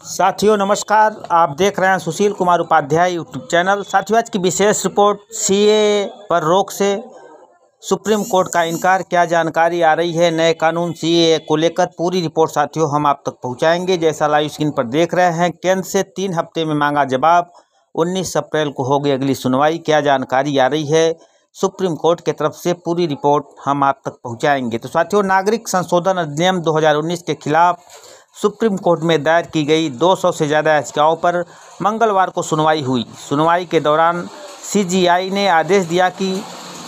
साथियों नमस्कार, आप देख रहे हैं सुशील कुमार उपाध्याय यूट्यूब चैनल। साथियों आज की विशेष रिपोर्ट सीएए पर रोक से सुप्रीम कोर्ट का इनकार, क्या जानकारी आ रही है नए कानून सीएए को लेकर, पूरी रिपोर्ट साथियों हम आप तक पहुंचाएंगे। जैसा लाइव स्क्रीन पर देख रहे हैं, केंद्र से 3 हफ्ते में मांगा जवाब, 19 अप्रैल को होगी अगली सुनवाई। क्या जानकारी आ रही है सुप्रीम कोर्ट की तरफ से, पूरी रिपोर्ट हम आप तक पहुँचाएँगे। तो साथियों नागरिक संशोधन अधिनियम 2019 के खिलाफ सुप्रीम कोर्ट में दायर की गई 200 से ज़्यादा याचिकाओं पर मंगलवार को सुनवाई हुई। सुनवाई के दौरान सीजीआई ने आदेश दिया कि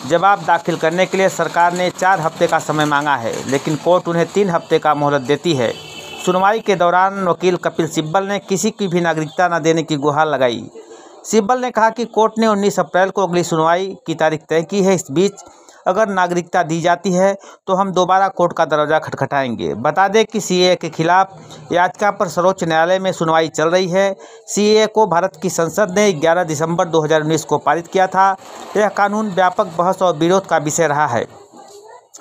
जवाब दाखिल करने के लिए सरकार ने 4 हफ्ते का समय मांगा है, लेकिन कोर्ट उन्हें 3 हफ्ते का मोहलत देती है। सुनवाई के दौरान वकील कपिल सिब्बल ने किसी की भी नागरिकता न देने की गुहार लगाई। सिब्बल ने कहा कि कोर्ट ने 19 अप्रैल को अगली सुनवाई की तारीख तय की है। इस बीच अगर नागरिकता दी जाती है तो हम दोबारा कोर्ट का दरवाज़ा खटखटाएंगे। बता दें कि सीएए के खिलाफ याचिका पर सर्वोच्च न्यायालय में सुनवाई चल रही है। सीएए को भारत की संसद ने 11 दिसंबर 2019 को पारित किया था। यह कानून व्यापक बहस और विरोध का विषय रहा है।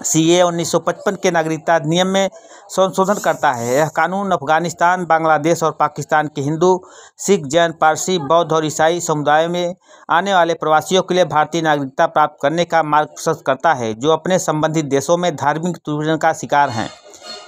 सीएए 1955 के नागरिकता अधिनियम में संशोधन करता है। यह कानून अफगानिस्तान, बांग्लादेश और पाकिस्तान के हिंदू, सिख, जैन, पारसी, बौद्ध और ईसाई समुदाय में आने वाले प्रवासियों के लिए भारतीय नागरिकता प्राप्त करने का मार्ग प्रशस्त करता है, जो अपने संबंधित देशों में धार्मिक उत्पीड़न का शिकार हैं।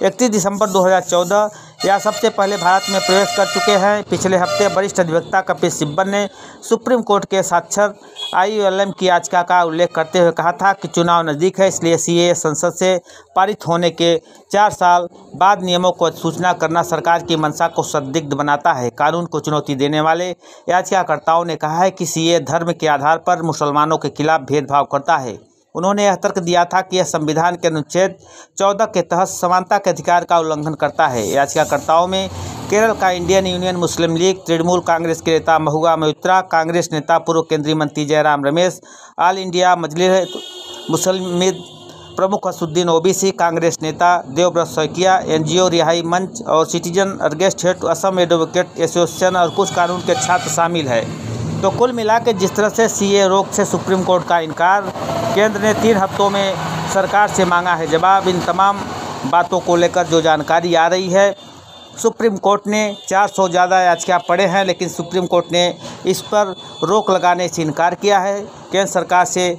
31 दिसंबर 2014 या सबसे पहले भारत में प्रवेश कर चुके हैं। पिछले हफ्ते वरिष्ठ अधिवक्ता कपिल सिब्बल ने सुप्रीम कोर्ट के साक्षर IULM की याचिका का उल्लेख करते हुए कहा था कि चुनाव नज़दीक है, इसलिए सीएए संसद से पारित होने के 4 साल बाद नियमों को अधिसूचना करना सरकार की मंशा को संदिग्ध बनाता है। कानून को चुनौती देने वाले याचिकाकर्ताओं ने कहा है कि सीएए धर्म के आधार पर मुसलमानों के खिलाफ भेदभाव करता है। उन्होंने यह तर्क दिया था कि यह संविधान के अनुच्छेद 14 के तहत समानता के अधिकार का उल्लंघन करता है। याचिकाकर्ताओं में केरल का इंडियन यूनियन मुस्लिम लीग, तृणमूल कांग्रेस के नेता महुआ मोइत्रा, कांग्रेस नेता पूर्व केंद्रीय मंत्री जयराम रमेश, ऑल इंडिया मजलिस मुसलिमीन प्रमुख असदुद्दीन ओवैसी, कांग्रेस नेता देवव्रत सैकिया, NGO रिहाई मंच और citizen against hate Assam advocate association और कुछ कानून के छात्र शामिल है। तो कुल मिला के जिस तरह से सीएए रोक से सुप्रीम कोर्ट का इनकार, केंद्र ने 3 हफ्तों में सरकार से मांगा है जवाब, इन तमाम बातों को लेकर जो जानकारी आ रही है, सुप्रीम कोर्ट ने 400 ज़्यादा याचिका पढ़े हैं, लेकिन सुप्रीम कोर्ट ने इस पर रोक लगाने से इनकार किया है। केंद्र सरकार से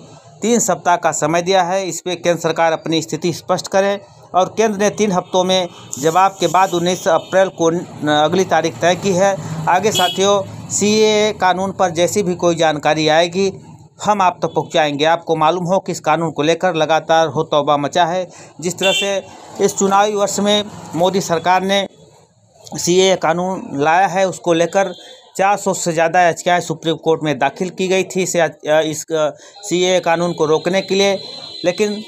3 सप्ताह का समय दिया है, इस पर केंद्र सरकार अपनी स्थिति स्पष्ट करे और केंद्र ने 3 हफ्तों में जवाब के बाद 19 अप्रैल को अगली तारीख तय की है। आगे साथियों सीएए कानून पर जैसी भी कोई जानकारी आएगी हम आप तक पहुंचाएंगे। आपको मालूम हो कि इस कानून को लेकर लगातार हो तौबा मचा है। जिस तरह से इस चुनावी वर्ष में मोदी सरकार ने सीएए कानून लाया है, उसको लेकर 400 से ज़्यादा याचिकाएँ सुप्रीम कोर्ट में दाखिल की गई थी इस सीएए कानून को रोकने के लिए, लेकिन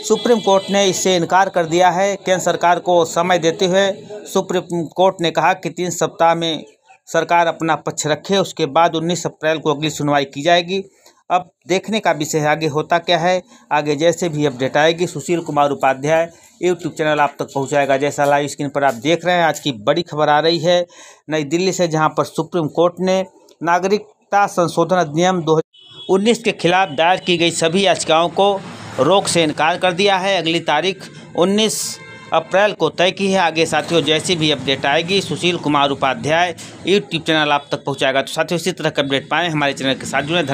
सुप्रीम कोर्ट ने इससे इनकार कर दिया है। केंद्र सरकार को समय देते हुए सुप्रीम कोर्ट ने कहा कि 3 सप्ताह में सरकार अपना पक्ष रखे, उसके बाद 19 अप्रैल को अगली सुनवाई की जाएगी। अब देखने का विषय है आगे होता क्या है। आगे जैसे भी अपडेट आएगी सुशील कुमार उपाध्याय यूट्यूब चैनल आप तक पहुंचाएगा। जैसा लाइव स्क्रीन पर आप देख रहे हैं, आज की बड़ी खबर आ रही है नई दिल्ली से, जहां पर सुप्रीम कोर्ट ने नागरिकता संशोधन अधिनियम 2019 के खिलाफ दायर की गई सभी याचिकाओं को रोक से इनकार कर दिया है। अगली तारीख 19 अप्रैल को तय की है। आगे साथियों जैसी भी अपडेट आएगी सुशील कुमार उपाध्याय यूट्यूब चैनल आप तक पहुंचाएगा। तो साथियों इसी तरह का अपडेट पाएँ हमारे चैनल के साथ जुड़ें।